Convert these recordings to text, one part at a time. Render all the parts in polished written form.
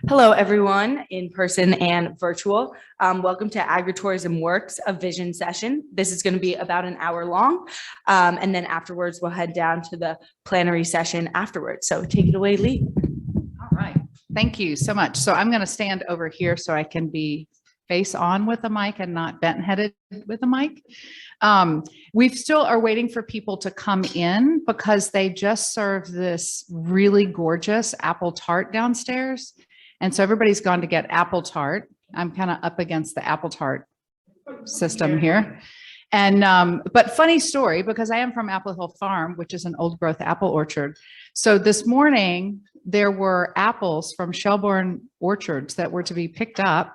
Hello, everyone, in person and virtual. Welcome to Agritourism Works, a vision session. This is going to be about an hour long. And then afterwards, we'll head down to the plenary session afterwards. So take it away, Lee. All right. Thank you so much. So I'm going to stand over here so I can be face on with the mic and not bent headed with the mic. We still are waiting for people to come in because they just served this really gorgeous apple tart downstairs. And so everybody's gone to get apple tart. I'm kind of up against the apple tart system here. And, but funny story, because I am from Apple Hill Farm, which is an old growth apple orchard. So this morning there were apples from Shelbourne orchards that were to be picked up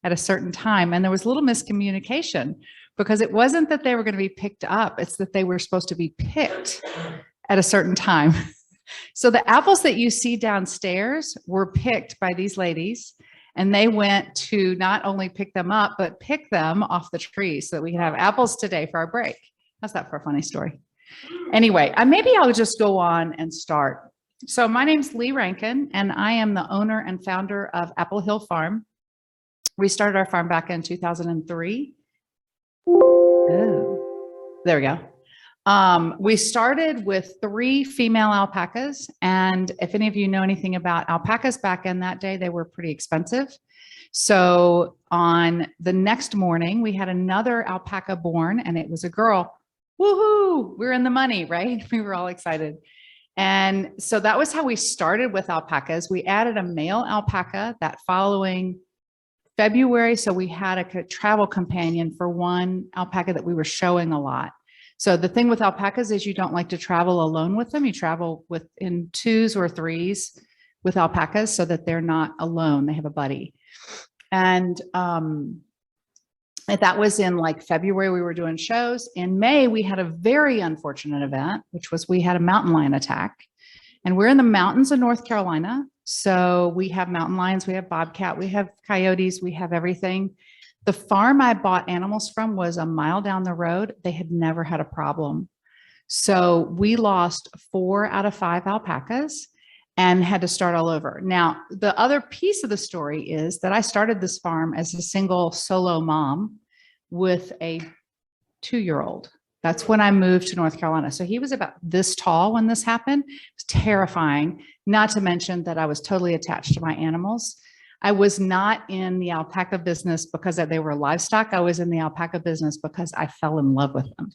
at a certain time. And there was a little miscommunication because it wasn't that they were going to be picked up. It's that they were supposed to be picked at a certain time. So the apples that you see downstairs were picked by these ladies, and they went to not only pick them up, but pick them off the tree so that we can have apples today for our break. How's that for a funny story? Anyway, maybe I'll just go on and start. So my name's Lee Rankin, and I am the owner and founder of Apple Hill Farm. We started our farm back in 2003. Oh, there we go. We started with 3 female alpacas. And if any of you know anything about alpacas back in that day, they were pretty expensive. So on the next morning, we had another alpaca born, and it was a girl. Woohoo! We're in the money, right? We were all excited. And so that was how we started with alpacas. We added a male alpaca that following February. So we had a travel companion for one alpaca that we were showing a lot. So the thing with alpacas is you don't like to travel alone with them. You travel in 2s or 3s with alpacas so that they're not alone. They have a buddy. And that was in like February, we were doing shows. In May, we had a very unfortunate event, which was we had a mountain lion attack. And we're in the mountains of North Carolina. So we have mountain lions, we have bobcat, we have coyotes, we have everything. The farm I bought animals from was a mile down the road. They had never had a problem. So we lost 4 out of 5 alpacas and had to start all over. Now, the other piece of the story is that I started this farm as a single solo mom with a 2-year-old. That's when I moved to North Carolina. So he was about this tall when this happened. It was terrifying, not to mention that I was totally attached to my animals. I was not in the alpaca business because they were livestock. I was in the alpaca business because I fell in love with them.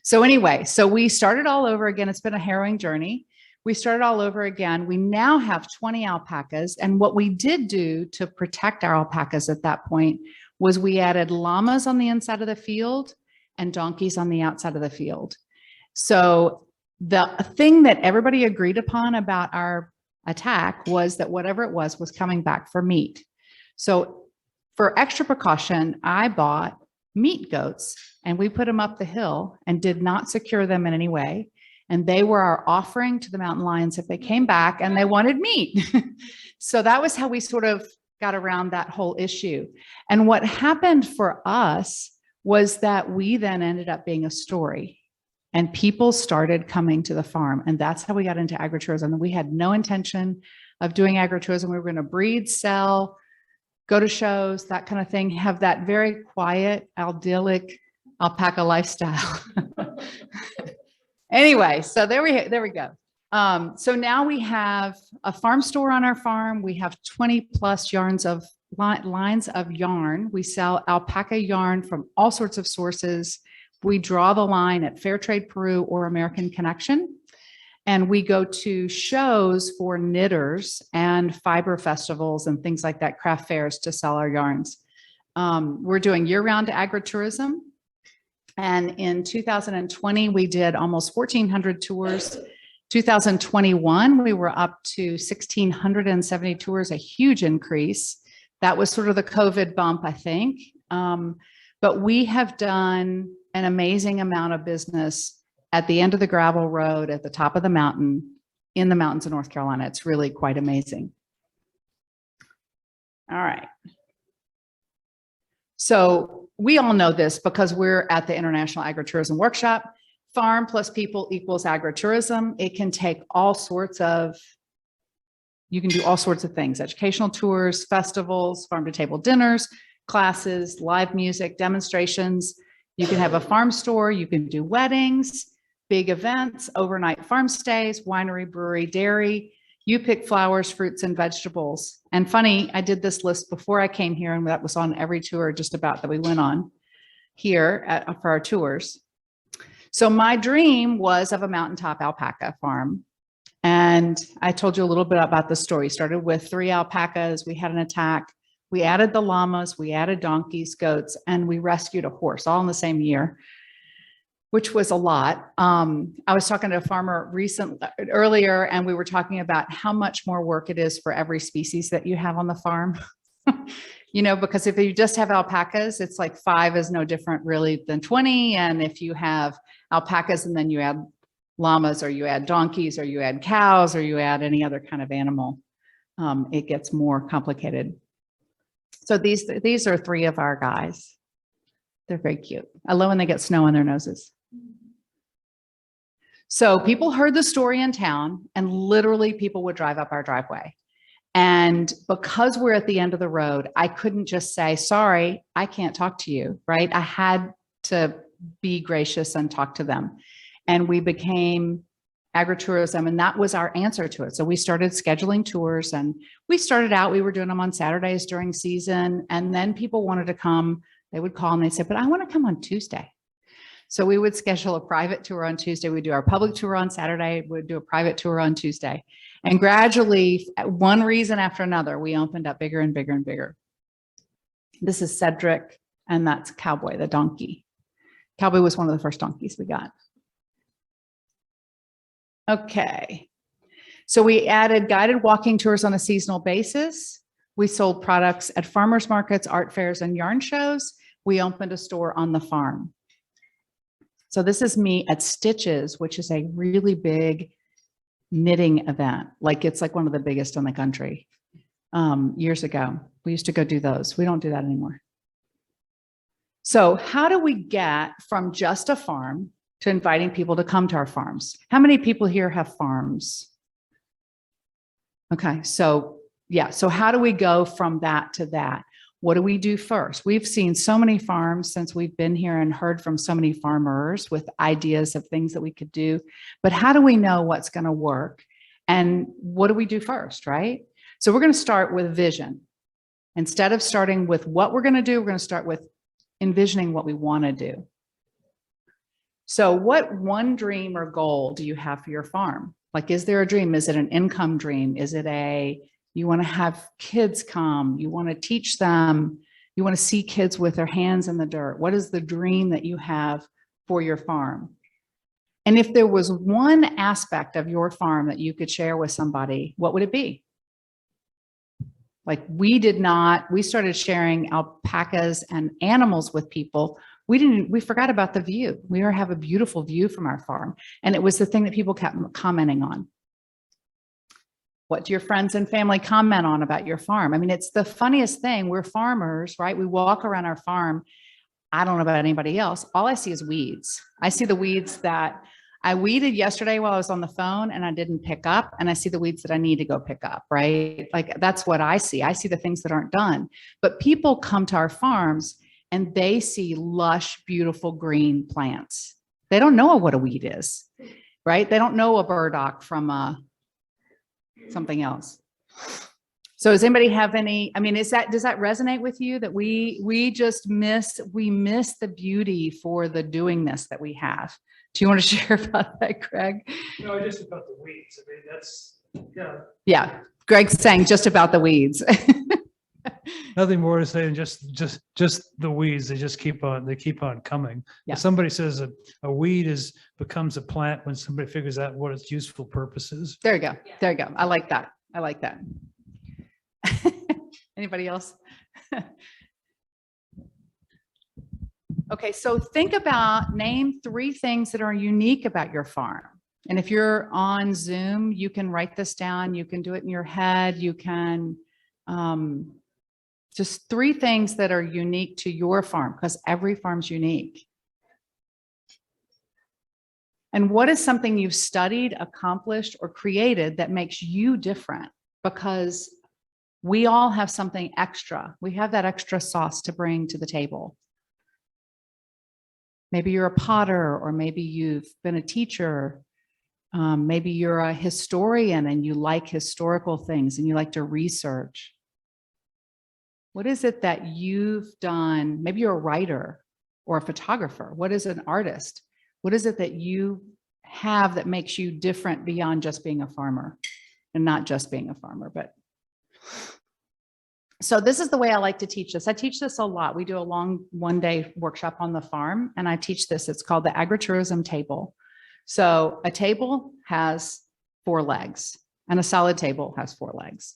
So anyway, so we started all over again. It's been a harrowing journey. We started all over again. We now have 20 alpacas. And what we did do to protect our alpacas at that point was we added llamas on the inside of the field and donkeys on the outside of the field. So the thing that everybody agreed upon about our attack was that whatever it was coming back for meat. So for extra precaution, I bought meat goats and we put them up the hill and did not secure them in any way. And they were our offering to the mountain lions if they came back and they wanted meat. So that was how we sort of got around that whole issue. And what happened for us was that we then ended up being a story. And people started coming to the farm. And that's how we got into agritourism. And we had no intention of doing agritourism. We were going to breed, sell, go to shows, that kind of thing, have that very quiet, idyllic alpaca lifestyle. Anyway, so there we go. So now we have a farm store on our farm. We have 20 plus lines of yarn. We sell alpaca yarn from all sorts of sources. We draw the line at Fairtrade Peru or American Connection. And we go to shows for knitters and fiber festivals and things like that, craft fairs to sell our yarns. We're doing year-round agritourism. And in 2020, we did almost 1,400 tours. 2021, we were up to 1,670 tours, a huge increase. That was sort of the COVID bump, I think. But we have done an amazing amount of business at the end of the gravel road, at the top of the mountain, in the mountains of North Carolina. It's really quite amazing. All right. So we all know this because we're at the International Agritourism Workshop. Farm plus people equals agritourism. It can take all sorts of You can do all sorts of things, educational tours, festivals, farm to table dinners, classes, live music, demonstrations. You can have a farm store, you can do weddings, big events, overnight farm stays, winery, brewery, dairy. You pick flowers, fruits, and vegetables. And funny, I did this list before I came here, and that was on every tour just about that we went on here for our tours. So my dream was of a mountaintop alpaca farm. And I told you a little bit about the story. Started with 3 alpacas. We had an attack. We added the llamas, we added donkeys, goats, and we rescued a horse all in the same year, which was a lot. I was talking to a farmer earlier, and we were talking about how much more work it is for every species that you have on the farm. You know, because if you just have alpacas, it's like 5 is no different really than 20. And if you have alpacas and then you add llamas, or you add donkeys, or you add cows, or you add any other kind of animal, it gets more complicated. So these are 3 of our guys. They're very cute. I love when they get snow on their noses. So people heard the story in town, and literally people would drive up our driveway. And because we're at the end of the road, I couldn't just say, sorry, I can't talk to you, right? I had to be gracious and talk to them. And we became Agritourism, and that was our answer to it. So we started scheduling tours, and we started out, we were doing them on Saturdays during season. And then people wanted to come, they would call and they said, but I want to come on Tuesday. So we would schedule a private tour on Tuesday. We'd do our public tour on Saturday. We'd do a private tour on Tuesday. And gradually, one reason after another, we opened up bigger and bigger and bigger. This is Cedric, and that's Cowboy, the donkey. Cowboy was one of the first donkeys we got. Okay, so we added guided walking tours on a seasonal basis. We sold products at farmers markets, art fairs, and yarn shows. We opened a store on the farm. So this is me at Stitches, which is a really big knitting event. Like it's like one of the biggest in the country. Years ago, we used to go do those. We don't do that anymore. So how do we get from just a farm to inviting people to come to our farms? How many people here have farms? Okay, so yeah, so how do we go from that to that? What do we do first? We've seen so many farms since we've been here and heard from so many farmers with ideas of things that we could do, but how do we know what's going to work? And what do we do first, right? So we're going to start with vision. Instead of starting with what we're going to do, we're going to start with envisioning what we want to do. So what one dream or goal do you have for your farm? Like, is there a dream? Is it an income dream? Is it you want to have kids come, you want to teach them, you want to see kids with their hands in the dirt? What is the dream that you have for your farm? And if there was one aspect of your farm that you could share with somebody, what would it be? Like we started sharing alpacas and animals with people. We forgot about the view. We have a beautiful view from our farm. And it was the thing that people kept commenting on. What do your friends and family comment on about your farm? I mean, it's the funniest thing. We're farmers, right? We walk around our farm. I don't know about anybody else. All I see is weeds. I see the weeds that I weeded yesterday while I was on the phone and I didn't pick up. And I see the weeds that I need to go pick up, right? Like that's what I see. I see the things that aren't done. But people come to our farms and they see lush, beautiful green plants. They don't know what a weed is, right? They don't know a burdock from something else. So does anybody have any, I mean, does that resonate with you that we miss the beauty for the doingness that we have? Do you want to share about that, Greg? No, just about the weeds. I mean, that's, yeah. Yeah, Greg's saying just about the weeds. Nothing more to say than just the weeds. They just keep on coming. Yeah. If somebody says a weed becomes a plant when somebody figures out what its useful purpose is. There you go. There you go. I like that. I like that. Anybody else? Okay, so name 3 things that are unique about your farm. And if you're on Zoom, you can write this down. You can do it in your head. You can just 3 things that are unique to your farm, because every farm's unique. And what is something you've studied, accomplished, or created that makes you different? because we all have something extra. We have that extra sauce to bring to the table. Maybe you're a potter, or maybe you've been a teacher. Maybe you're a historian and you like historical things and you like to research. What is it that you've done? Maybe you're a writer or a photographer. What is an artist? What is it that you have that makes you different beyond just being a farmer, and not just being a farmer, but. So this is the way I like to teach this. I teach this a lot. We do a long one-day workshop on the farm, and I teach this. It's called the Agritourism table. So a table has 4 legs, and a solid table has 4 legs.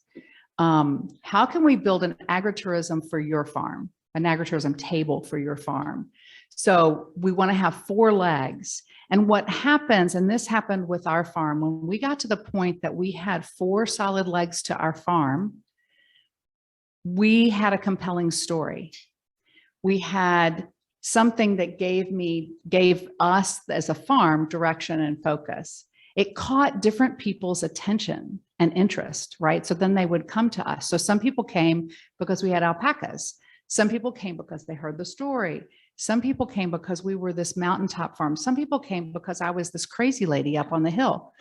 How can we build an agritourism for your farm, an agritourism table for your farm? So we want to have 4 legs. And what happens, and this happened with our farm, when we got to the point that we had 4 solid legs to our farm, we had a compelling story. We had something that gave us as a farm direction and focus. It caught different people's attention and interest, right? So then they would come to us. So some people came because we had alpacas. Some people came because they heard the story. Some people came because we were this mountaintop farm. Some people came because I was this crazy lady up on the hill.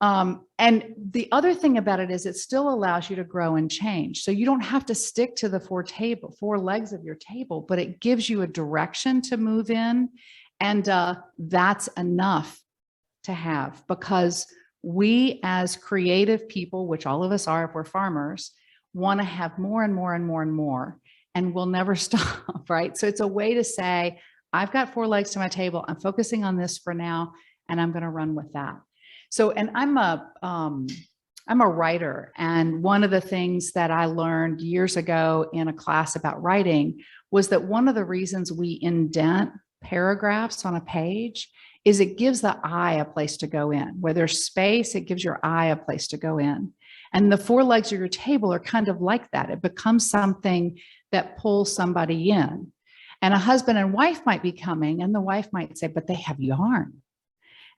And the other thing about it is it still allows you to grow and change. So you don't have to stick to the 4 legs of your table, but it gives you a direction to move in. And that's enough to have, because we as creative people, which all of us are if we're farmers, want to have more and more and more and more, and we'll never stop, right? So it's a way to say, I've got 4 legs to my table. I'm focusing on this for now, and I'm going to run with that. So, and I'm a writer. And one of the things that I learned years ago in a class about writing was that one of the reasons we indent paragraphs on a page is it gives the eye a place to go in. Where there's space, it gives your eye a place to go in. And the 4 legs of your table are kind of like that. It becomes something that pulls somebody in. And a husband and wife might be coming, and the wife might say, but they have yarn.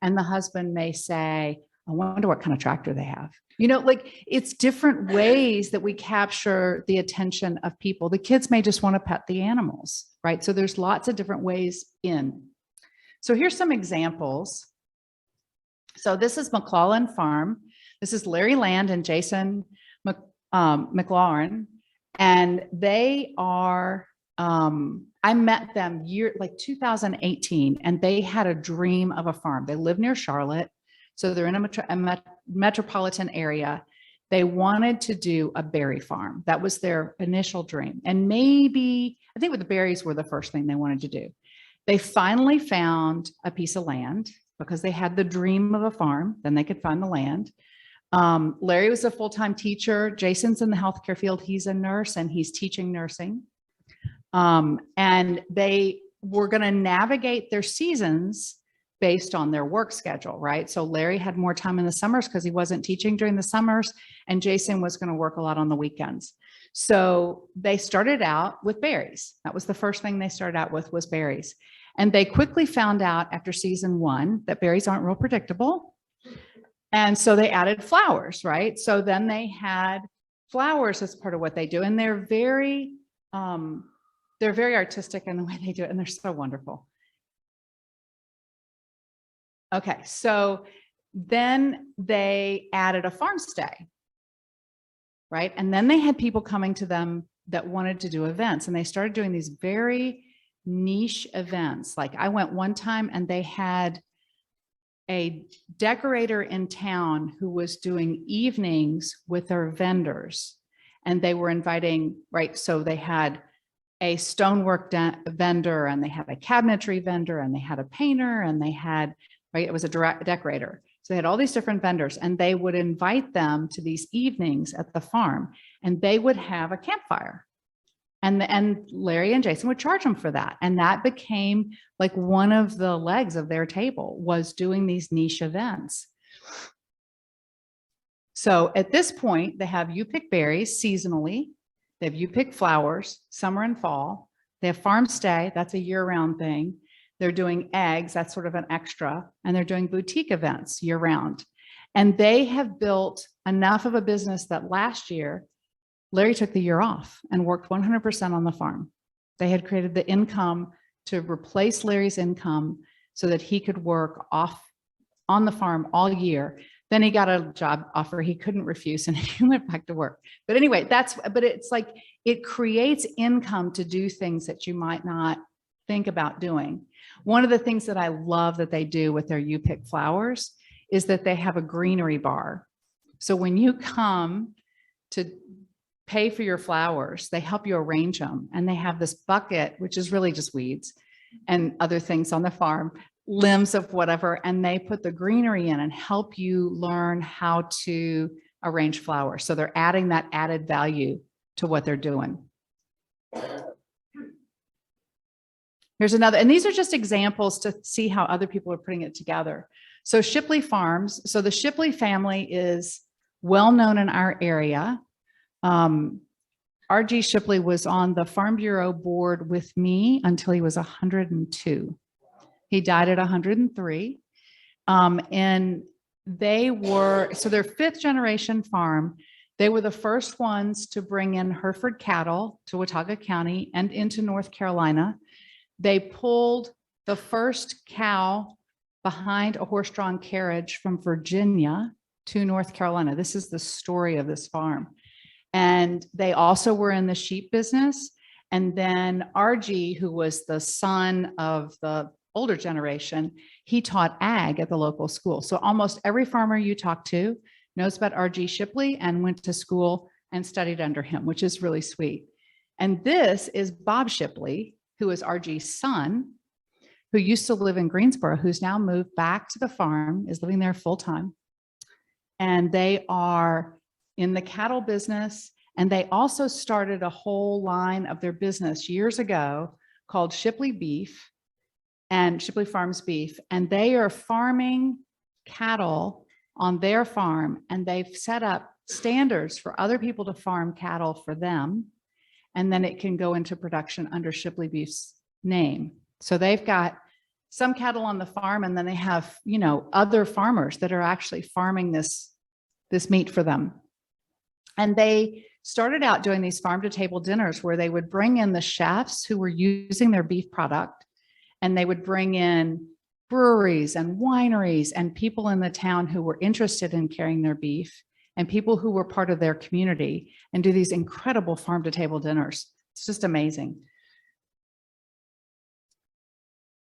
And the husband may say, I wonder what kind of tractor they have. You know, like, it's different ways that we capture the attention of people. The kids may just want to pet the animals, right? So there's lots of different ways in. So here's some examples. So this is McClellan Farm. This is Larry Land and Jason McLaurin. And they are, I met them like 2018, and they had a dream of a farm. They live near Charlotte. So they're in a metropolitan area. They wanted to do a berry farm. That was their initial dream. And maybe, I think with the berries were the first thing they wanted to do. They finally found a piece of land because they had the dream of a farm. Then they could find the land. Larry was a full-time teacher. Jason's in the healthcare field. He's a nurse and he's teaching nursing. And they were going to navigate their seasons based on their work schedule, right? So Larry had more time in the summers because he wasn't teaching during the summers, and Jason was going to work a lot on the weekends. So they started out with berries. That was the first thing they started out with, was berries. And they quickly found out after season 1 that berries aren't real predictable. And so they added flowers, right? So then they had flowers as part of what they do. And they're very artistic in the way they do it. And they're so wonderful. Okay, so then they added a farm stay, right? And then they had people coming to them that wanted to do events, and they started doing these very niche events. Like, I went one time and they had a decorator in town who was doing evenings with their vendors, and they were inviting, right? So they had a stonework vendor, and they had a cabinetry vendor, and they had a painter, and they had, right, it was a decorator. So they had all these different vendors, and they would invite them to these evenings at the farm, and they would have a campfire. And Larry and Jason would charge them for that. And that became like one of the legs of their table, was doing these niche events. So at this point, they have you pick berries seasonally. They have you pick flowers, summer and fall. They have farm stay. That's a year-round thing. They're doing eggs. That's sort of an extra. And they're doing boutique events year-round. And they have built enough of a business that last year, Larry took the year off and worked 100% on the farm. They had created the income to replace Larry's income so that he could work off on the farm all year. Then he got a job offer he couldn't refuse and he went back to work. But anyway, but it's like, it creates income to do things that you might not think about doing. One of the things that I love that they do with their You Pick flowers is that they have a greenery bar. So when you come to pay for your flowers, they help you arrange them. And they have this bucket, which is really just weeds and other things on the farm, limbs of whatever, and they put the greenery in and help you learn how to arrange flowers. So they're adding that added value to what they're doing. Here's another, and these are just examples to see how other people are putting it together. So Shipley Farms, so the Shipley family is well known in our area. R.G. Shipley was on the Farm Bureau board with me until he was 102. He died at 103. And they were, so their 5th generation farm, they were the first ones to bring in Hereford cattle to Watauga County and into North Carolina. They pulled the first cow behind a horse-drawn carriage from Virginia to North Carolina. This is the story of this farm. And they also were in the sheep business. And then RG, who was the son of the older generation, he taught ag at the local school. So almost every farmer you talk to knows about RG Shipley and went to school and studied under him, which is really sweet. And this is Bob Shipley, who is RG's son, who used to live in Greensboro, who's now moved back to the farm, is living there full time. And they are in the cattle business. And they also started a whole line of their business years ago called Shipley Beef and Shipley Farms Beef. And they are farming cattle on their farm. And they've set up standards for other people to farm cattle for them. And then it can go into production under Shipley Beef's name. So they've got some cattle on the farm, and then they have, you know, other farmers that are actually farming this meat for them. And they started out doing these farm to table dinners where they would bring in the chefs who were using their beef product, and they would bring in breweries and wineries and people in the town who were interested in carrying their beef and people who were part of their community, and do these incredible farm to table dinners. It's just amazing.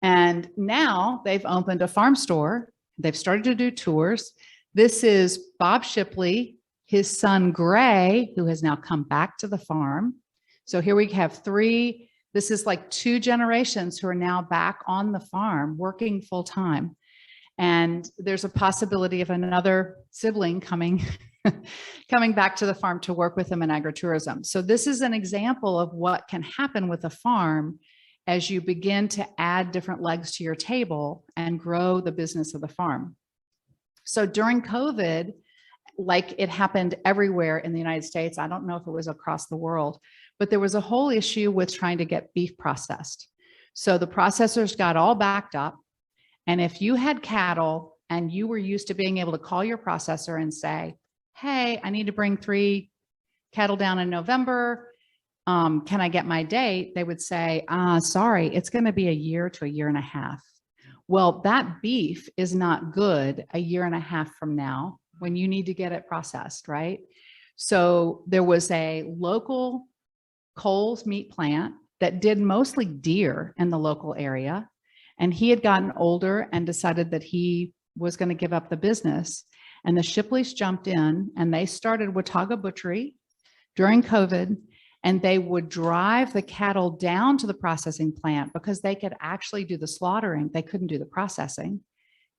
And now they've opened a farm store. They've started to do tours. This is Bob Shipley, his son Gray, who has now come back to the farm. So here we have 3, this is like 2 generations who are now back on the farm working full time. And there's a possibility of another sibling coming back to the farm to work with them in agritourism. So this is an example of what can happen with a farm as you begin to add different legs to your table and grow the business of the farm. So during COVID, like it happened everywhere in the United States, I don't know if it was across the world, but there was a whole issue with trying to get beef processed. So the processors got all backed up. And if you had cattle and you were used to being able to call your processor and say, hey, I need to bring 3 cattle down in November. Can I get my date? They would say, sorry, it's going to be a year to a year and a half. Well, that beef is not good a year and a half from now when you need to get it processed, right? So there was a local Coles meat plant that did mostly deer in the local area. And he had gotten older and decided that he was going to give up the business. And the Shipleys jumped in and they started Watauga Butchery during COVID. And they would drive the cattle down to the processing plant because they could actually do the slaughtering. They couldn't do the processing.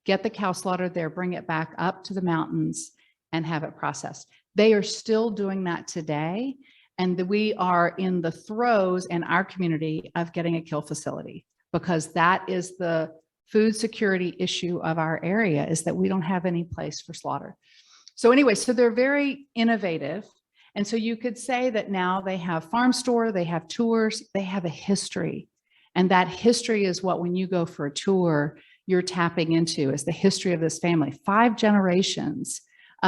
Get the cow slaughtered there, bring it back up to the mountains and have it processed. They are still doing that today. And we are in the throes in our community of getting a kill facility, because that is the food security issue of our area, is that we don't have any place for slaughter. So anyway, so they're very innovative. And so you could say that now they have farm store, they have tours, they have a history. And that history is what, when you go for a tour, you're tapping into, is the history of this family. 5 generations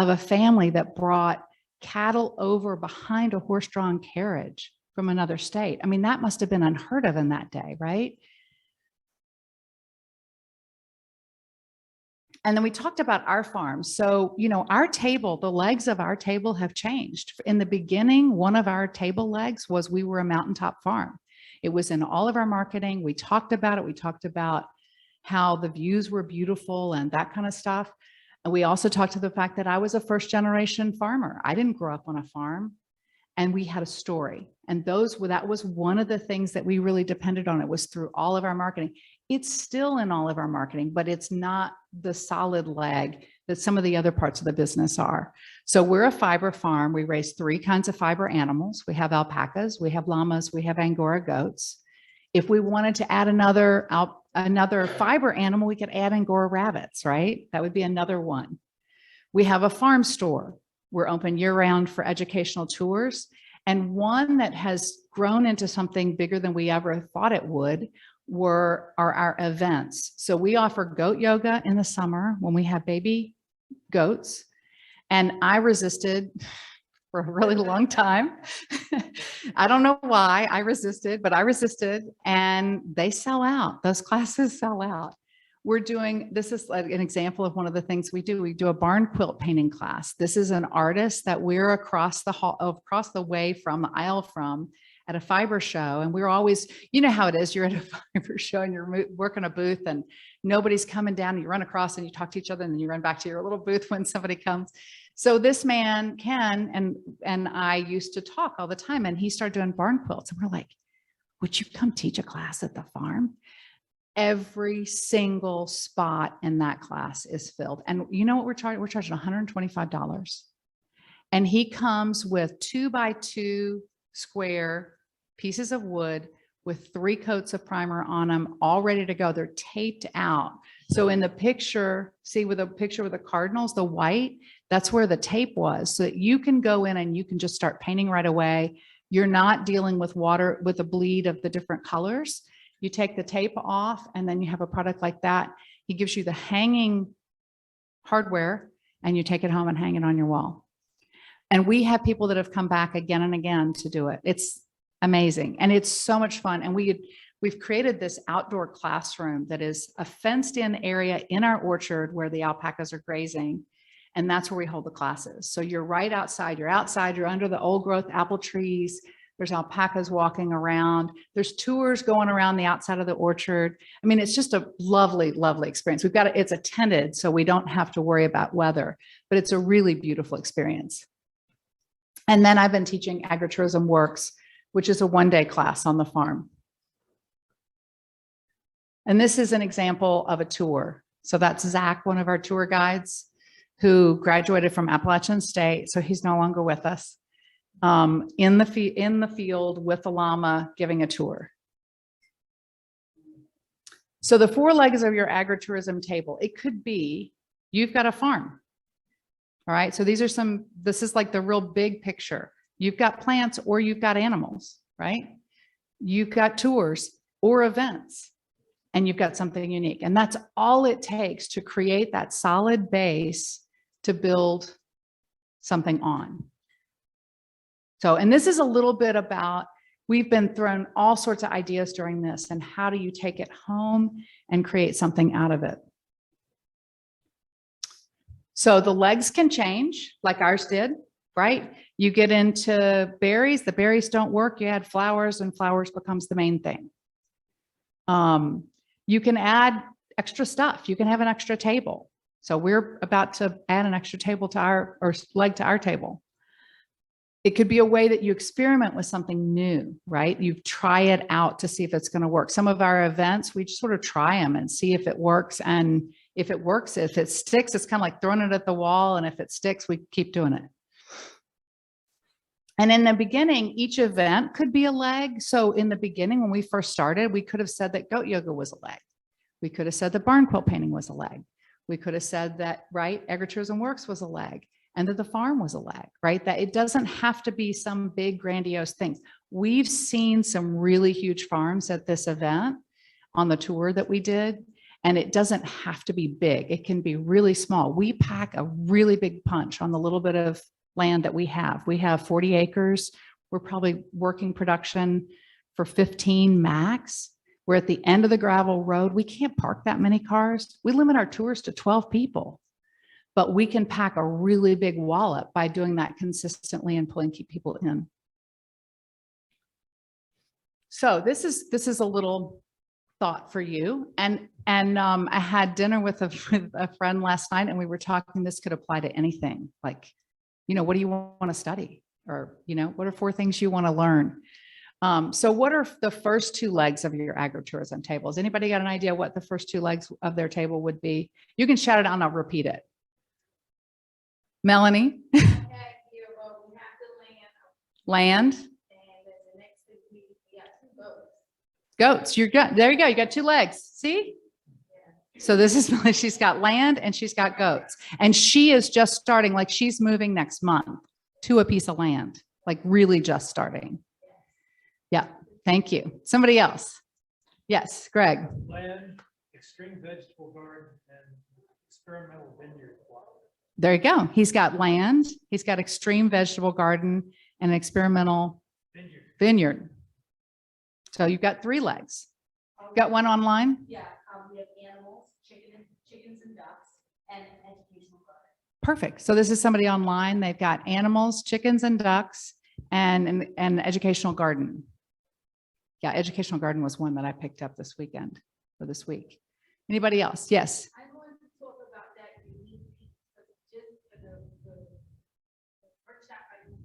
of a family that brought cattle over behind a horse-drawn carriage from another state. I mean, that must have been unheard of in that day, right? And then we talked about our farm. So, you know, our table, the legs of our table have changed. In the beginning, one of our table legs was we were a mountaintop farm. It was in all of our marketing. We talked about it. We talked about how the views were beautiful and that kind of stuff. And we also talked to the fact that I was a first generation farmer. I didn't grow up on a farm, and we had a story. And that was one of the things that we really depended on. It was through all of our marketing. It's still in all of our marketing, but it's not the solid leg that some of the other parts of the business are. So we're a fiber farm. We raise 3 kinds of fiber animals. We have alpacas, we have llamas, we have Angora goats. If we wanted to add another fiber animal, we could add Angora rabbits, right? That would be another one. We have a farm store. We're open year-round for educational tours. And one that has grown into something bigger than we ever thought it would are our events. So we offer goat yoga in the summer when we have baby goats. And I resisted for a really long time. I don't know why I resisted, but I resisted, and they sell out. Those classes sell out. This is like an example of one of the things we do. We do a barn quilt painting class. This is an artist that we're across the way from the aisle from at a fiber show. And we're always, you know how it is, you're at a fiber show and you're working a booth and nobody's coming down, and you run across and you talk to each other and then you run back to your little booth when somebody comes. So this man, Ken, and I used to talk all the time, and he started doing barn quilts. And we're like, would you come teach a class at the farm? Every single spot in that class is filled. And you know what we're charging? We're charging $125. And he comes with 2x2 square pieces of wood with 3 coats of primer on them, all ready to go. They're taped out. So in the picture, see with the picture with the cardinals, the white, that's where the tape was, so that you can go in and you can just start painting right away. You're not dealing with water, with the bleed of the different colors. You take the tape off, and then you have a product like that. He gives you the hanging hardware, and you take it home and hang it on your wall. And we have people that have come back again and again to do it. It's amazing. And it's so much fun. And we've created this outdoor classroom that is a fenced in area in our orchard where the alpacas are grazing. And that's where we hold the classes. So you're right outside, you're under the old growth apple trees. There's alpacas walking around. There's tours going around the outside of the orchard. I mean, it's just a lovely, lovely experience. It's attended, so we don't have to worry about weather, but it's a really beautiful experience. And then I've been teaching Agritourism Works, which is a 1-day class on the farm. And this is an example of a tour. So that's Zach, one of our tour guides, who graduated from Appalachian State. So he's no longer with us. In the field with the llama giving a tour. So the 4 legs of your agritourism table, it could be, you've got a farm. All right. So this is like the real big picture. You've got plants or you've got animals, right? You've got tours or events, and you've got something unique. And that's all it takes to create that solid base to build something on. So, and this is a little bit about, we've been thrown all sorts of ideas during this, and how do you take it home and create something out of it? So the legs can change like ours did, right? You get into berries, the berries don't work, you add flowers, and flowers becomes the main thing. You can add extra stuff. You can have an extra table. So we're about to add an extra table to leg to our table. It could be a way that you experiment with something new, right? You try it out to see if it's going to work. Some of our events, we just sort of try them and see if it works. And if it works, if it sticks, it's kind of like throwing it at the wall. And if it sticks, we keep doing it. And in the beginning, each event could be a leg. So in the beginning, when we first started, we could have said that goat yoga was a leg. We could have said that barn quilt painting was a leg. We could have said that, right, Agritourism Works was a leg, and that the farm was a leg, right? That it doesn't have to be some big grandiose thing. We've seen some really huge farms at this event on the tour that we did, And it doesn't have to be big. It can be really small. We pack a really big punch on the little bit of land that we have. We have 40 acres. We're probably working production for 15 max. We're at the end of the gravel road. We can't park that many cars. We limit our tours to 12 people, but we can pack a really big wallop by doing that consistently and keep people in. So this is a little thought for you. And I had dinner with a friend last night, and we were talking, this could apply to anything. Like, what do you want to study? Or, what are 4 things you want to learn? So what are the first 2 legs of your agritourism table? Has anybody got an idea what the first 2 legs of their table would be? You can shout it out and I'll repeat it. Melanie? Land. Goats. You're good. There you go. You got 2 legs. See? So this is, she's got land and she's got goats. And she is just starting, like she's moving next month to a piece of land, like really just starting. Yeah. Thank you. Somebody else. Yes, Greg. Land, extreme vegetable garden, and experimental vineyard. There you go. He's got land. He's got extreme vegetable garden and an experimental vineyard. So you've got 3 legs. Got one online? Yeah, we have animals, chickens and ducks, and educational garden. Perfect. So this is somebody online. They've got animals, chickens and ducks, and an educational garden. Yeah, educational garden was one that I picked up this weekend or this week. Anybody else? Yes. I wanted to talk about that unique piece, but just for the workshop,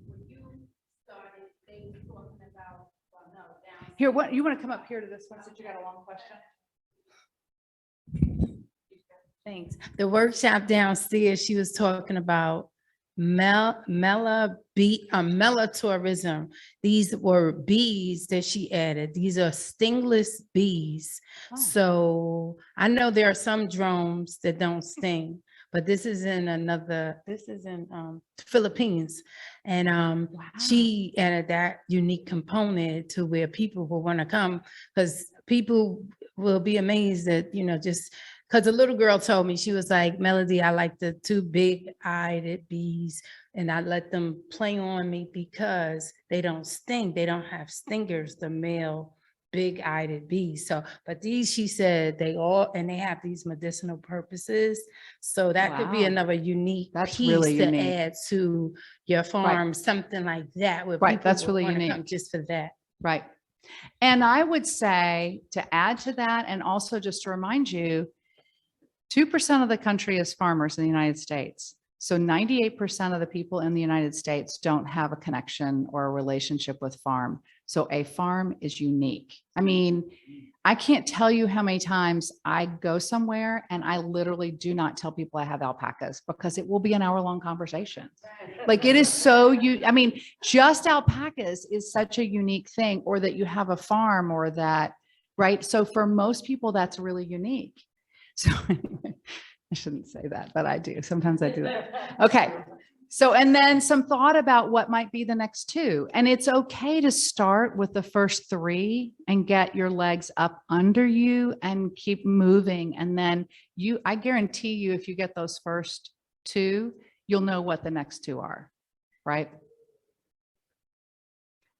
when you started, they were talking about, well, no, down. Here, what you want to come up here to this one since you got a long question? Thanks. The workshop downstairs, she was talking about mellatourism. These were bees that she added. These are stingless bees. Oh. So I know there are some drones that don't sting, but this is in Philippines. And Wow. she added that unique component to where people will want to come, because people will be amazed that, just because the little girl told me, she was like, Melody, I like the 2 big-eyed bees, and I let them play on me because they don't sting. They don't have stingers, the male big-eyed bees. So, but these, she said, they have these medicinal purposes. So that could be Wow. another unique That's piece really to unique. add to your farm, something like that. Where Right, people that's would really wanna come unique. just for that. Right. And I would say to add to that, and also just to remind you, 2% of the country is farmers in the United States. So 98% of the people in the United States don't have a connection or a relationship with farm. So a farm is unique. I mean, I can't tell you how many times I go somewhere and I literally do not tell people I have alpacas because it will be an hour-long conversation. Like it is so, I mean, just alpacas is such a unique thing, or that you have a farm or that, right? So for most people, that's really unique. So anyway, I shouldn't say that, but I do. Sometimes I do that. Okay. So, and then some thought about what might be the next 2. And it's okay to start with the first 3 and get your legs up under you and keep moving. And then I guarantee you, if you get those first 2, you'll know what the next 2 are, right?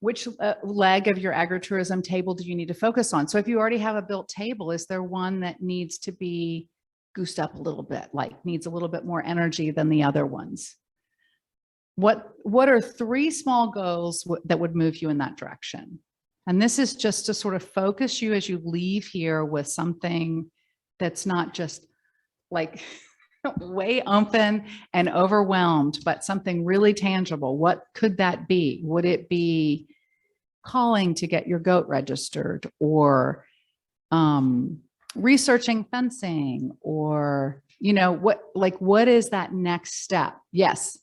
Which leg of your agritourism table do you need to focus on? So if you already have a built table, is there one that needs to be goosed up a little bit, like needs a little bit more energy than the other ones? What are 3 small goals that would move you in that direction? And this is just to sort of focus you as you leave here with something that's not just like way open and overwhelmed, but something really tangible. What could that be? Would it be calling to get your goat registered, or researching fencing, or, what is that next step? Yes.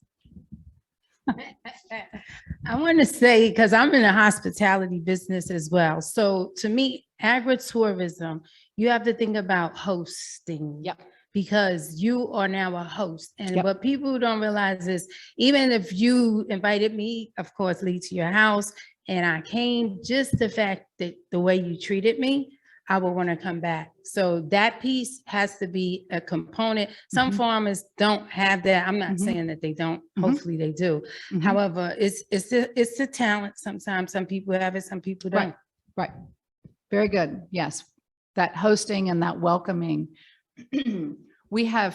I want to say, because I'm in the hospitality business as well. So to me, agritourism, you have to think about hosting. Yep. Because you are now a host. And Yep. what people don't realize is, even if you invited me, of course, Lee, to your house, and I came, just the fact that the way you treated me, I will want to come back. So that piece has to be a component. Some Mhm. farmers don't have that. I'm not Mhm. saying that they don't. Mhm. Hopefully they do. Mhm. However, it's the talent. Sometimes some people have it, some people don't. Right, right. Very good. Yes. That hosting and that welcoming. We have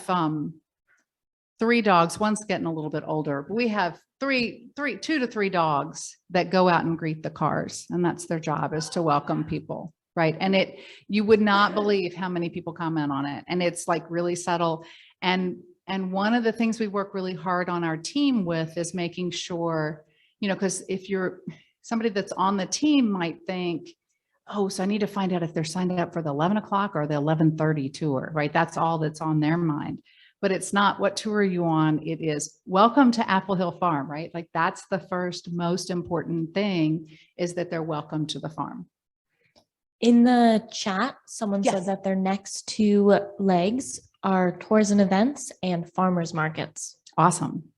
3 dogs. One's getting a little bit older, but we have 2 to 3 dogs that go out and greet the cars. And that's their job, is to welcome people. Right. And you would not believe how many people comment on it. And it's like really subtle. And one of the things we work really hard on our team with is making sure, because if you're somebody that's on the team might think, oh, so I need to find out if they're signed up for the 11 o'clock or the 11:30 tour, right? That's all that's on their mind. But it's not what tour are you on. It is welcome to Apple Hill Farm, right? Like that's the first most important thing, is that they're welcome to the farm. In the chat, someone Yes. said that their next 2 legs are tours and events and farmers markets. Awesome.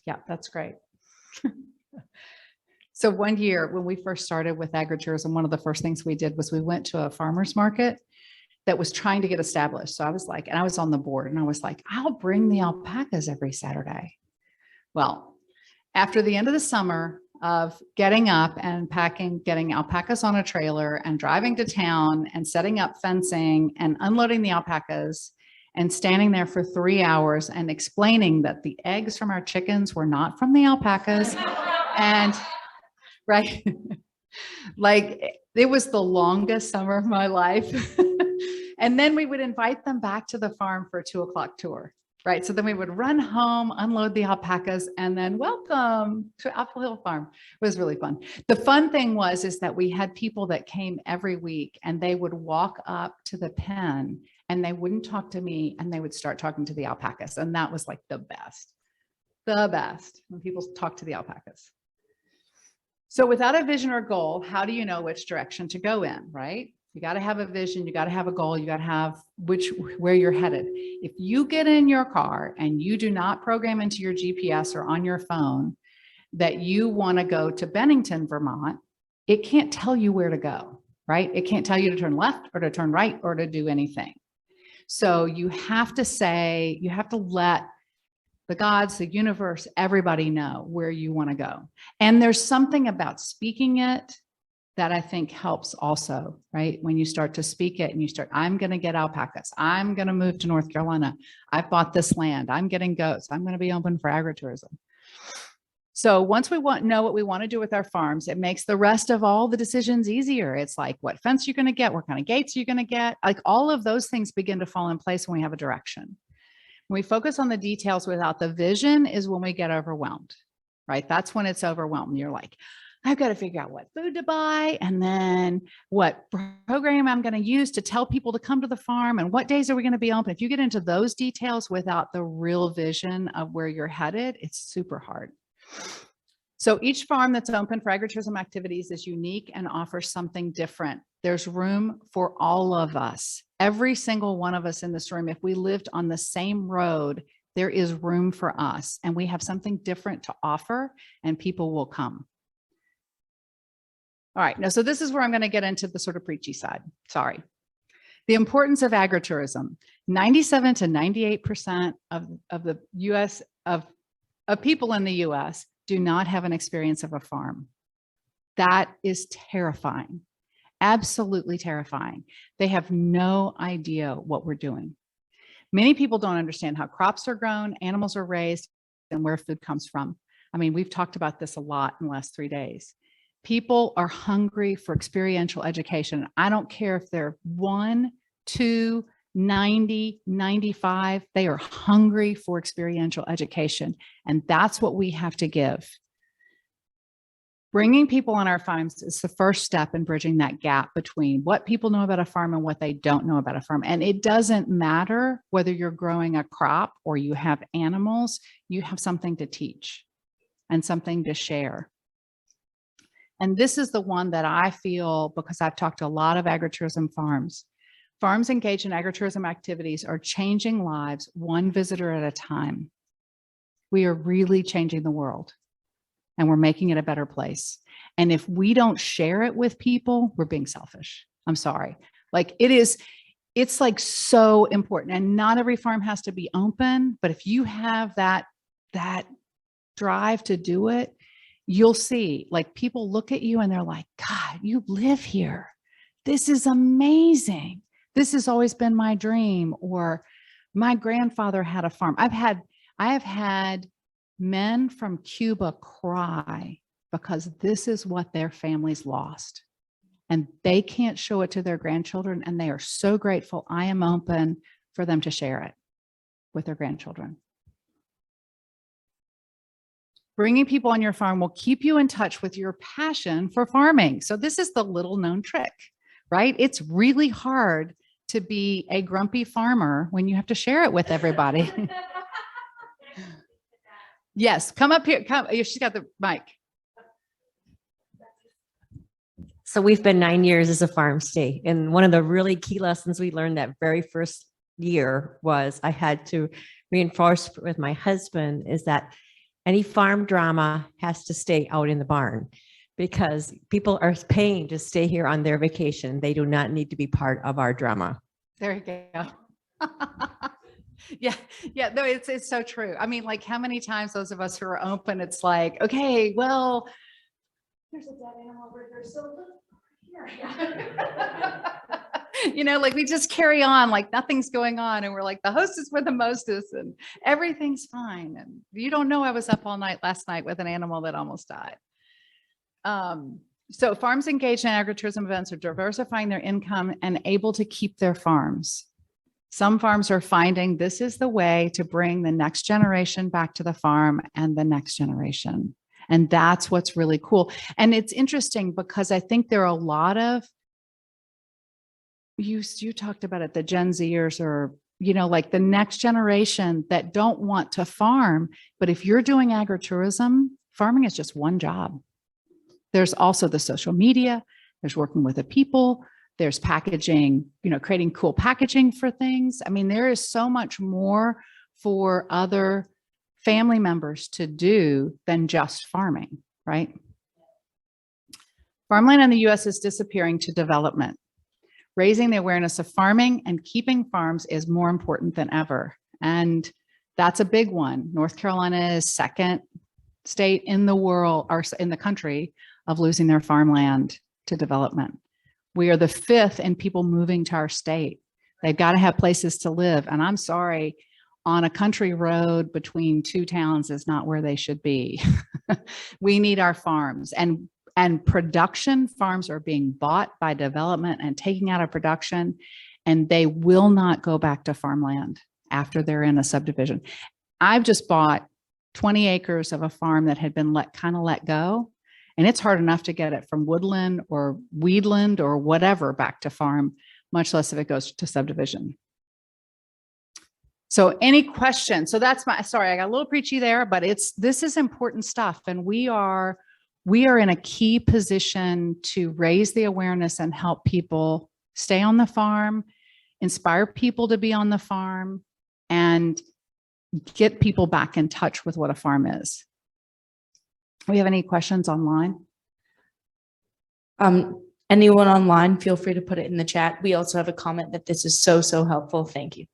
Yeah, that's great. So one year when we first started with agritourism, one of the first things we did was we went to a farmer's market that was trying to get established. So I was like, and I was on the board and I was like, I'll bring the alpacas every Saturday. Well, after the end of the summer of getting up and packing, getting alpacas on a trailer and driving to town and setting up fencing and unloading the alpacas and standing there for 3 hours and explaining that the eggs from our chickens were not from the alpacas. And right, like it was the longest summer of my life. And then we would invite them back to the farm for a 2 o'clock tour. Right. So then we would run home, unload the alpacas, and then welcome to Apple Hill Farm. It was really fun. The fun thing is that we had people that came every week and they would walk up to the pen and they wouldn't talk to me and they would start talking to the alpacas. And that was like the best when people talk to the alpacas. So without a vision or goal, how do you know which direction to go in, right? You got to have a vision, you got to have a goal, you got to have where you're headed. If you get in your car and you do not program into your GPS or on your phone that you want to go to Bennington, Vermont, it can't tell you where to go, right? It can't tell you to turn left or to turn right or to do anything. So you have to let the gods, the universe, everybody know where you want to go. And there's something about speaking it that I think helps also, right? When you start to speak it and you start, I'm going to get alpacas. I'm going to move to North Carolina. I've bought this land. I'm getting goats. I'm going to be open for agritourism. So once we know what we want to do with our farms, it makes the rest of all the decisions easier. It's like, what fence you're going to get, what kind of gates you're going to get. Like all of those things begin to fall in place when we have a direction. When we focus on the details without the vision is when we get overwhelmed, right? That's when it's overwhelmed. You're like, I've got to figure out what food to buy and then what program I'm going to use to tell people to come to the farm and what days are we going to be open. If you get into those details without the real vision of where you're headed, it's super hard. So each farm that's open for agritourism activities is unique and offers something different. There's room for all of us. Every single one of us in this room, if we lived on the same road, there is room for us and we have something different to offer and people will come. All right, now, so this is where I'm going to get into the sort of preachy side. Sorry. The importance of agritourism. 97 to 98% of the US, of people in the US do not have an experience of a farm. That is terrifying. Absolutely terrifying. They have no idea what we're doing. Many people don't understand how crops are grown, animals are raised, and where food comes from. I mean, we've talked about this a lot in the last 3 days. People are hungry for experiential education. I don't care if they're 1, 2, 90, 95, they are hungry for experiential education. And that's what we have to give. Bringing people on our farms is the first step in bridging that gap between what people know about a farm and what they don't know about a farm. And it doesn't matter whether you're growing a crop or you have animals, you have something to teach and something to share. And this is the one that I feel, because I've talked to a lot of agritourism farms. Farms engaged in agritourism activities are changing lives one visitor at a time. We are really changing the world. and we're making it a better place. And if we don't share it with people, we're being selfish. I'm sorry. Like it's like so important, and not every farm has to be open, but if you have that drive to do it, you'll see like people look at you and they're like, God, you live here. This is amazing. This has always been my dream. Or my grandfather had a farm. I have had men from Cuba cry because this is what their families lost. And they can't show it to their grandchildren. And they are so grateful I am open for them to share it with their grandchildren. Bringing people on your farm will keep you in touch with your passion for farming. So this is the little known trick, right? It's really hard to be a grumpy farmer when you have to share it with everybody. Yes, come up here. Come. She's got the mic. So we've been 9 years as a farm stay. And one of the really key lessons we learned that very first year was I had to reinforce with my husband is that any farm drama has to stay out in the barn, because people are paying to stay here on their vacation. They do not need to be part of our drama. There you go. Yeah, no, it's so true. I mean, like how many times those of us who are open, it's like, okay, well, there's a dead animal over here, so look here. You know, like we just carry on like nothing's going on, and we're like the hostess with the mostess and everything's fine. And you don't know I was up all night last night with an animal that almost died. So farms engaged in agritourism events are diversifying their income and able to keep their farms. Some farms are finding this is the way to bring the next generation back to the farm and the next generation. And that's what's really cool. And it's interesting because I think there are a lot of, you talked about it, the Gen Zers or, you know, like the next generation that don't want to farm. But if you're doing agritourism, farming is just one job. There's also the social media, there's working with the people, there's packaging, you know, creating cool packaging for things. I mean, there is so much more for other family members to do than just farming, right? Farmland in the US is disappearing to development. Raising the awareness of farming and keeping farms is more important than ever. And that's a big one. North Carolina is second state in the world, or in the country, of losing their farmland to development. We are the fifth in people moving to our state. They've got to have places to live. And I'm sorry, on a country road between two towns is not where they should be. We need our farms. And production farms are being bought by development and taking out of production, and they will not go back to farmland after they're in a subdivision. I've just bought 20 acres of a farm that had been let go. And it's hard enough to get it from woodland or weedland or whatever back to farm, much less if it goes to subdivision. So any questions? So that's sorry, I got a little preachy there, but this is important stuff. And we are in a key position to raise the awareness and help people stay on the farm, inspire people to be on the farm, and get people back in touch with what a farm is. We have any questions online? Anyone online, feel free to put it in the chat. We also have a comment that this is so helpful. Thank you.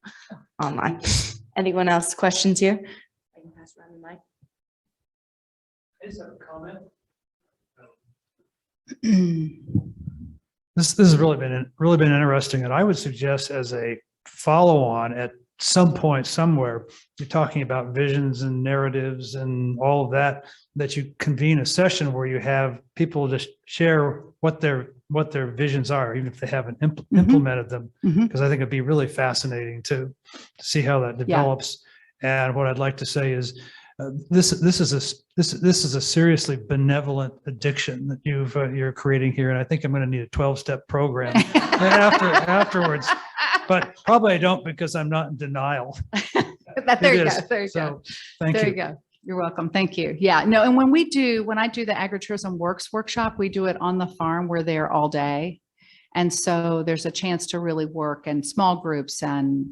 Online. Anyone else? Questions here? I can pass around the mic. I just have a comment. This has really been interesting, and I would suggest as a follow-on at some point somewhere, you're talking about visions and narratives and all of that you convene a session where you have people just share what their visions are, even if they haven't implemented them, because I think it'd be really fascinating to see how that develops. Yeah. And what I'd like to say is this is a seriously benevolent addiction that you're creating here, and I think I'm going to need a 12-step program afterwards. But probably I don't, because I'm not in denial. There you go. There you go. Thank you. There you go. You're welcome. Thank you. Yeah, no. And when I do the Agritourism Works workshop, we do it on the farm. We're there all day. And so there's a chance to really work in small groups and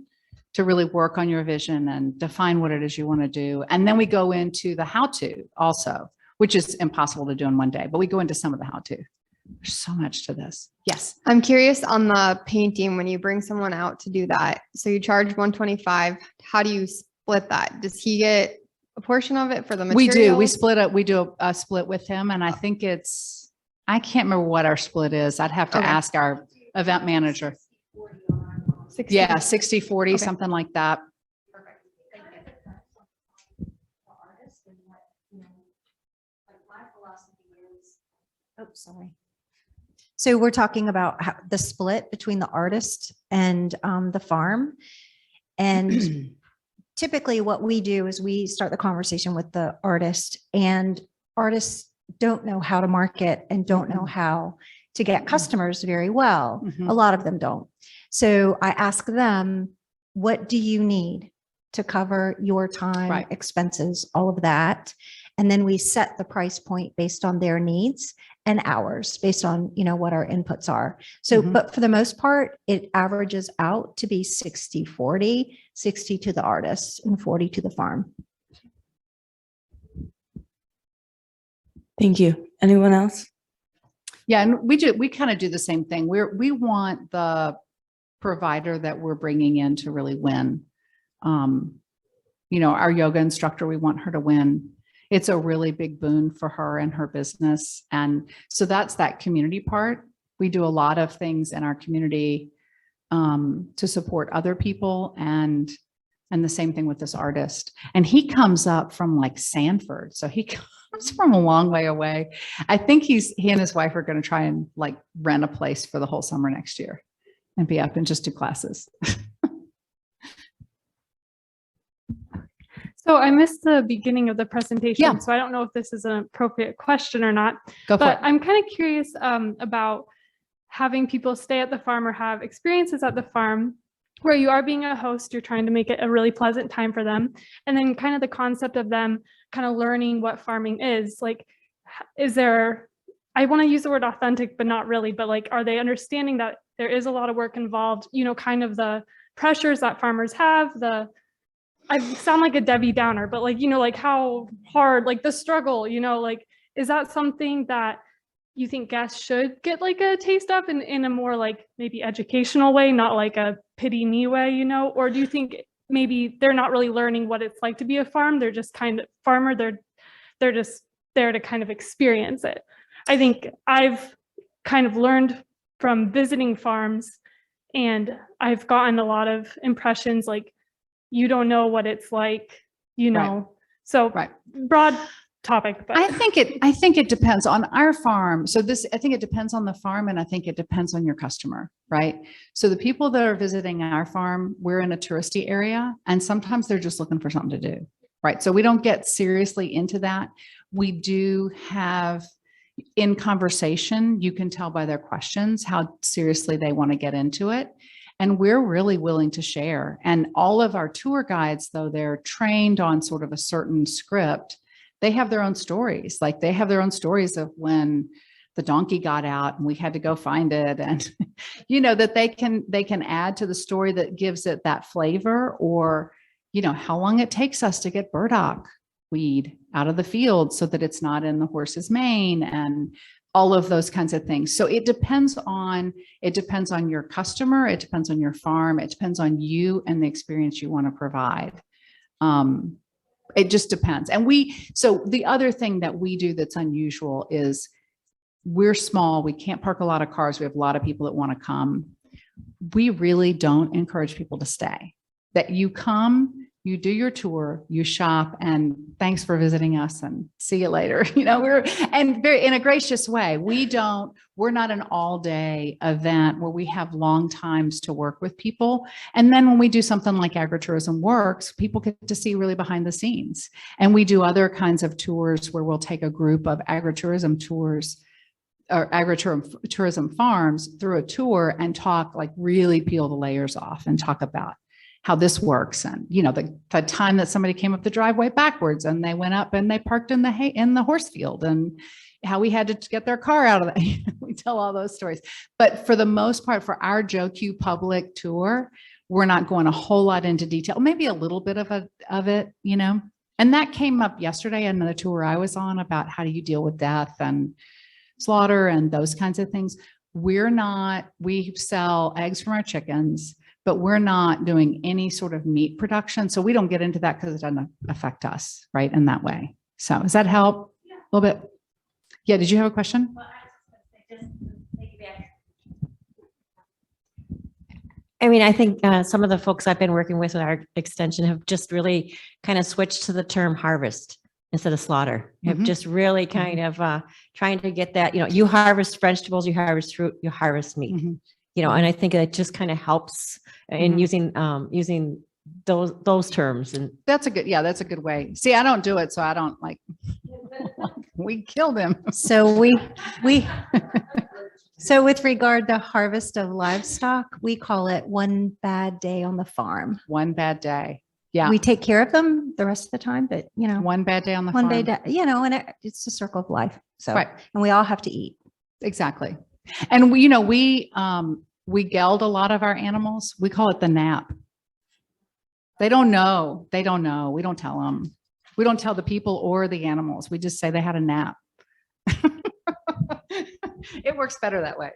to really work on your vision and define what it is you want to do. And then we go into the how-to also. which is impossible to do in one day, but we go into some of the how-to. There's so much to this. Yes. I'm curious on the painting, when you bring someone out to do that. So you charge 125. How do you split that? Does he get a portion of it for the We materials? do. We split up. We do a split with him. And I think I can't remember what our split is. I'd have to Okay. ask our event manager. 60. Yeah, 60-40, Okay. something like that. Oh, sorry. So we're talking about the split between the artist and the farm. And typically what we do is we start the conversation with the artist, and artists don't know how to market and don't know how to get customers very well. Mhm. A lot of them don't. So I ask them, what do you need to cover your time, Right. expenses, all of that? And then we set the price point based on their needs and ours based on, what our inputs are. So, Mhm. but for the most part, it averages out to be 60-40, 60 to the artist and 40 to the farm. Thank you. Anyone else? Yeah, and we kind of do the same thing. We want the provider that we're bringing in to really win. Our yoga instructor, we want her to win. It's a really big boon for her and her business. And so that's that community part. We do a lot of things in our community to support other people, and the same thing with this artist. And he comes up from like Sanford. So he comes from a long way away. I think he and his wife are going to try and like rent a place for the whole summer next year and be up and just do classes. So I missed the beginning of the presentation, Yeah. so I don't know if this is an appropriate question or not, Go for but it. I'm kind of curious about having people stay at the farm or have experiences at the farm where you are being a host, you're trying to make it a really pleasant time for them. And then kind of the concept of them kind of learning what farming is. Like, I want to use the word authentic, but not really, but like, are they understanding that there is a lot of work involved, kind of the pressures that farmers have, I sound like a Debbie Downer, but like how hard, like the struggle, like, is that something that you think guests should get like a taste of in a more like maybe educational way, not like a pity me way, or do you think maybe they're not really learning what it's like to be a farm? They're just kind of farmer. They're just there to kind of experience it. I think I've kind of learned from visiting farms, and I've gotten a lot of impressions like, you don't know what it's like, Right. So Right. broad topic, but I think it depends on our farm. So I think it depends on the farm, and I think it depends on your customer, right? So the people that are visiting our farm, we're in a touristy area, and sometimes they're just looking for something to do, right? So we don't get seriously into that. We do have in conversation, you can tell by their questions how seriously they want to get into it. And we're really willing to share. And all of our tour guides, though they're trained on sort of a certain script, they have their own stories. Like they have their own stories of when the donkey got out and we had to go find it. And, that they can add to the story that gives it that flavor, or, how long it takes us to get burdock weed out of the field so that it's not in the horse's mane, and all of those kinds of things. So it depends on your customer. It depends on your farm. It depends on you and the experience you want to provide. It just depends. And so the other thing that we do that's unusual is we're small. We can't park a lot of cars. We have a lot of people that want to come. We really don't encourage people to stay. That you come, you do your tour, you shop, and thanks for visiting us, and see you later. We're very in a gracious way. We're not an all-day event where we have long times to work with people. And then when we do something like Agritourism Works, people get to see really behind the scenes. And we do other kinds of tours where we'll take a group of agritourism tours or agritourism farms through a tour and talk, like really peel the layers off and talk about how this works. And, the time that somebody came up the driveway backwards and they went up and they parked in the horse field, and how we had to get their car out of that. We tell all those stories. But for the most part, for our Joe Q public tour, we're not going a whole lot into detail, maybe a little bit of it, And that came up yesterday in the tour I was on about how do you deal with death and slaughter and those kinds of things. We sell eggs from our chickens, but we're not doing any sort of meat production. So we don't get into that because it doesn't affect us, right, in that way. So does that help a little bit? Yeah, did you have a question? I mean, I think some of the folks I've been working with our extension have just really kind of switched to the term harvest instead of slaughter. Have Mhm. just really kind of trying to get that, you harvest vegetables, you harvest fruit, you harvest meat, Mhm. and I think it just kind of helps in using those terms. And That's a good way. See, I don't do it, so I don't like, we killed him. So so with regard to harvest of livestock, we call it one bad day on the farm. One bad day. Yeah. We take care of them the rest of the time, but One bad day on the one farm. day, and it's the circle of life. So, Right. and we all have to eat. Exactly. And we geld a lot of our animals. We call it the nap. They don't know. We don't tell them. We don't tell the people or the animals. We just say they had a nap. It works better that way.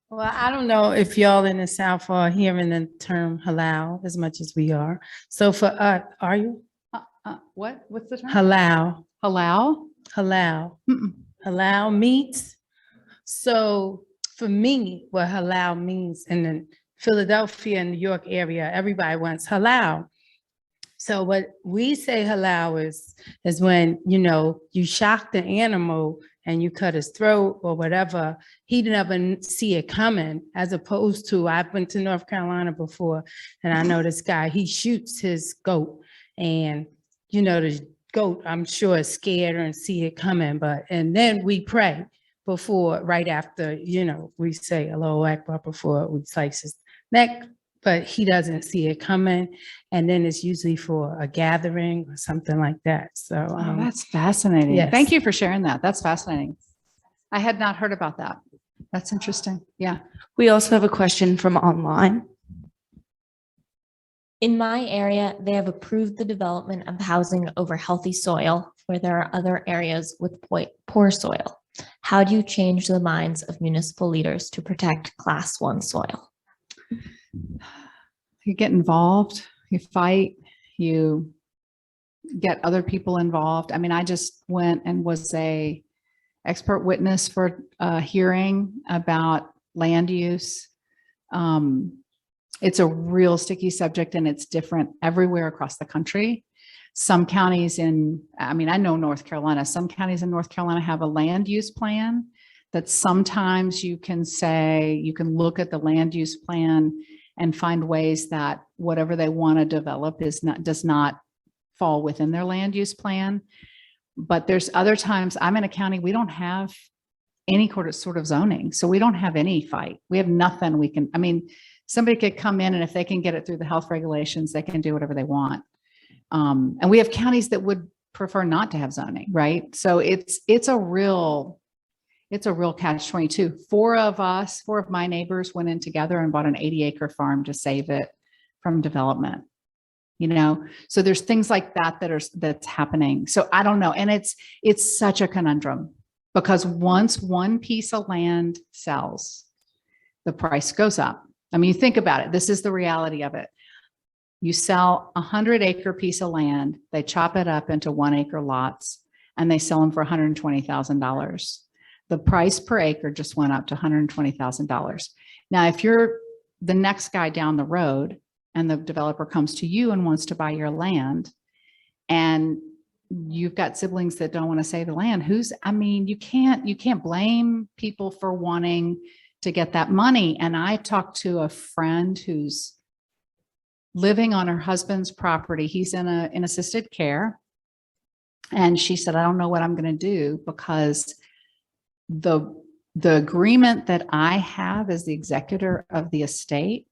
Well, I don't know if y'all in the South are hearing the term halal as much as we are. So for us, are you? What's the term? Halal, Halal? halal, Mm-mm. halal meats. So for me, what halal means in the Philadelphia and New York area, everybody wants halal. So what we say halal is when, you shock the animal and you cut his throat or whatever, he never see it coming, as opposed to, I've been to North Carolina before, and I know this guy, he shoots his goat, and, the goat, I'm sure, is scared and see it coming, and then we pray before, right after, we say Allahu Akbar before we slice his neck, but he doesn't see it coming. And then it's usually for a gathering or something like that. So That's fascinating. yes. Thank you for sharing that. That's fascinating. I had not heard about that. That's interesting. Yeah. We also have a question from online. In my area, they have approved the development of housing over healthy soil where there are other areas with poor soil. How do you change the minds of municipal leaders to protect Class 1 soil? You get involved, you fight, you get other people involved. I mean, I just went and was a expert witness for a hearing about land use. It's a real sticky subject and it's different everywhere across the country. Some counties I know North Carolina, some counties in North Carolina have a land use plan that sometimes you can look at the land use plan and find ways that whatever they want to develop does not fall within their land use plan. But there's other times, I'm in a county, we don't have any sort of zoning. So we don't have any fight. We have nothing somebody could come in and if they can get it through the health regulations, they can do whatever they want. And we have counties that would prefer not to have zoning, right? So it's a real catch-22. Four of my neighbors went in together and bought an 80-acre farm to save it from development. So there's things like that's happening. So I don't know. And it's such a conundrum because once one piece of land sells, the price goes up. I mean, you think about it. This is the reality of it. You sell a 100-acre piece of land, they chop it up into 1-acre lots, and they sell them for $120,000. The price per acre just went up to $120,000. Now, if you're the next guy down the road and the developer comes to you and wants to buy your land, and you've got siblings that don't want to save the land, you can't blame people for wanting to get that money. And I talked to a friend who's living on her husband's property. He's in assisted care. And she said, I don't know what I'm going to do because the agreement that I have as the executor of the estate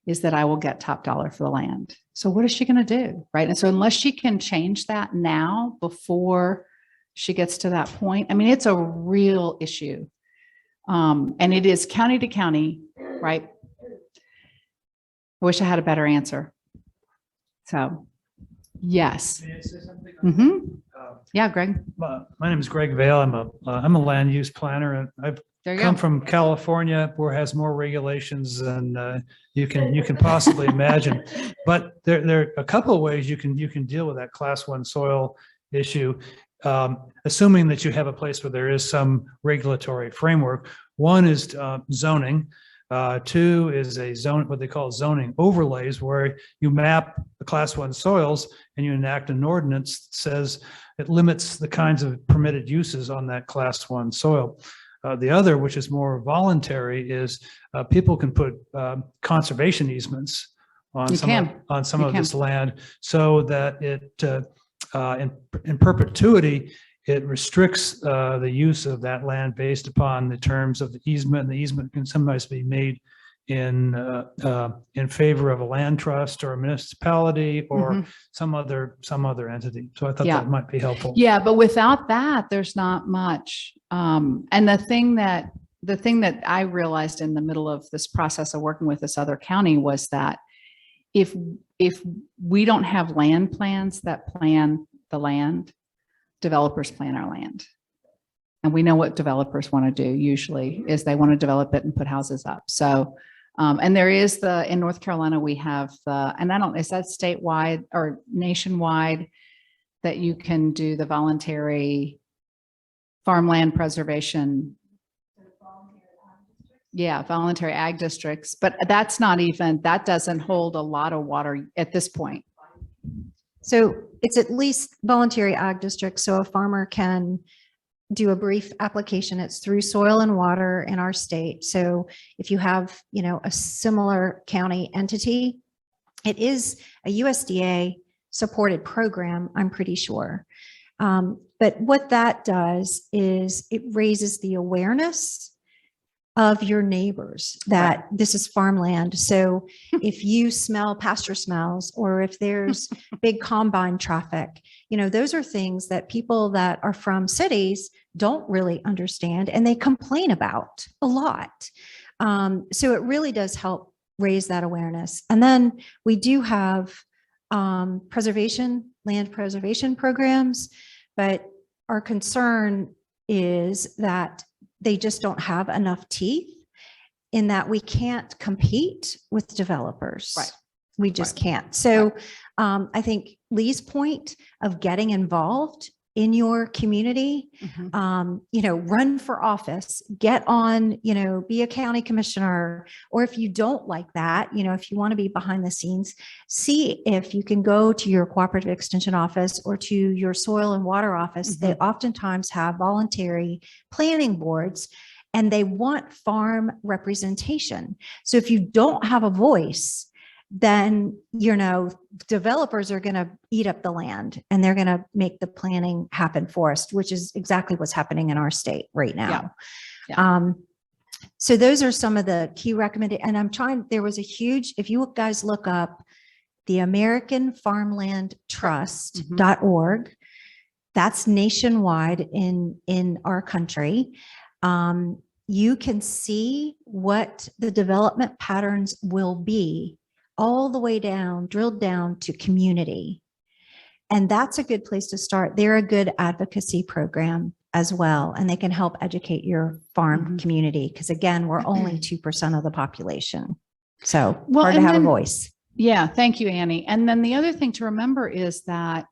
is that I will get top dollar for the land. So what is she going to do? Right. And so unless she can change that now before she gets to that point, it's a real issue. And it is county to county, right? I wish I had a better answer. So, yes. May I say something? hmm Uh, Yeah, Greg, My name is Greg Vale. I'm a land use planner, and I've there you come go. from California, where it has more regulations than you can possibly imagine. But there are a couple of ways you can deal with that class one soil issue, assuming that you have a place where there is some regulatory framework. One is zoning. Two is a zone, what they call zoning overlays, where you map the class one soils and you enact an ordinance that says it limits the kinds of permitted uses on that class one soil. The other, which is more voluntary, is people can put conservation easements on You some can. on some You of can. this land, so that it in perpetuity it restricts the use of that land based upon the terms of the easement. And the easement can sometimes be made in favor of a land trust or a municipality or Mhm. some other entity. So I thought Yeah. that might be helpful. Yeah, but without that, there's not much. And the thing that I realized in the middle of this process of working with this other county was that if we don't have land plans that plan the land, developers plan our land. And we know what developers want to do usually is they want to develop it and put houses up. So, and there is in North Carolina, we have and is that statewide or nationwide that you can do the voluntary farmland preservation? Yeah, voluntary ag districts, but that doesn't hold a lot of water at this point. So it's at least voluntary ag district. So a farmer can do a brief application. It's through Soil and Water in our state. So if you have, a similar county entity, it is a USDA supported program, I'm pretty sure. But what that does is it raises the awareness of your neighbors that this is farmland. So if you smell pasture smells, or if there's big combine traffic, those are things that people that are from cities don't really understand and they complain about a lot. So it really does help raise that awareness. And then we do have land preservation programs, but our concern is that they just don't have enough teeth, in that we can't compete with developers. Right. We just can't. So I think Lee's point of getting involved in your community, run for office, get on, be a county commissioner, or if you don't like that, if you want to be behind the scenes, see if you can go to your cooperative extension office or to your soil and water office. They oftentimes have voluntary planning boards and they want farm representation. So if you don't have a voice, then, developers are going to eat up the land and they're going to make the planning happen for us, which is exactly what's happening in our state right now. Yeah. So those are some of the key recommendations. And there was a huge, if you guys look up the American Farmland Trust.org, that's nationwide in our country. You can see what the development patterns will be all the way down, drilled down to community. And that's a good place to start. They're a good advocacy program as well. And they can help educate your farm community. Because again, we're only 2% of the population. So hard to have a voice. Yeah. Thank you, Annie. And then the other thing to remember is that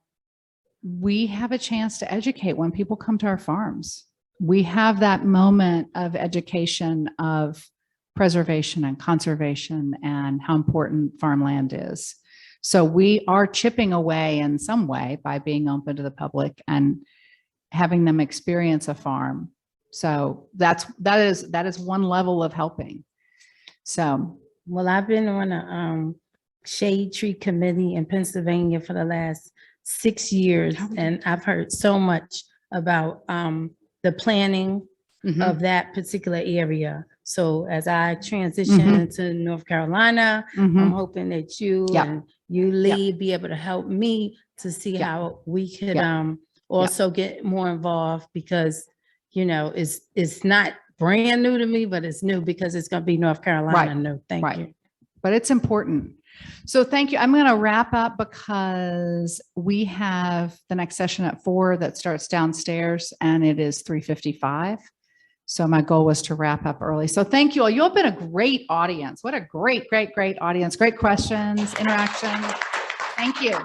we have a chance to educate when people come to our farms. We have that moment of education of preservation and conservation and how important farmland is. So we are chipping away in some way by being open to the public and having them experience a farm. So that is one level of helping. So, well, I've been on a shade tree committee in Pennsylvania for the last 6 years, and I've heard so much about the planning of that particular area. So as I transition to North Carolina, I'm hoping that you and you, Lee, be able to help me to see how we could also get more involved, because, it's not brand new to me, but it's new because it's going to be North Carolina. No, thank you. But it's important. So thank you. I'm going to wrap up because we have the next session at 4 that starts downstairs and it is 3:55. So my goal was to wrap up early. So thank you all. You've been a great audience. What a great audience. Great questions, interaction. Thank you.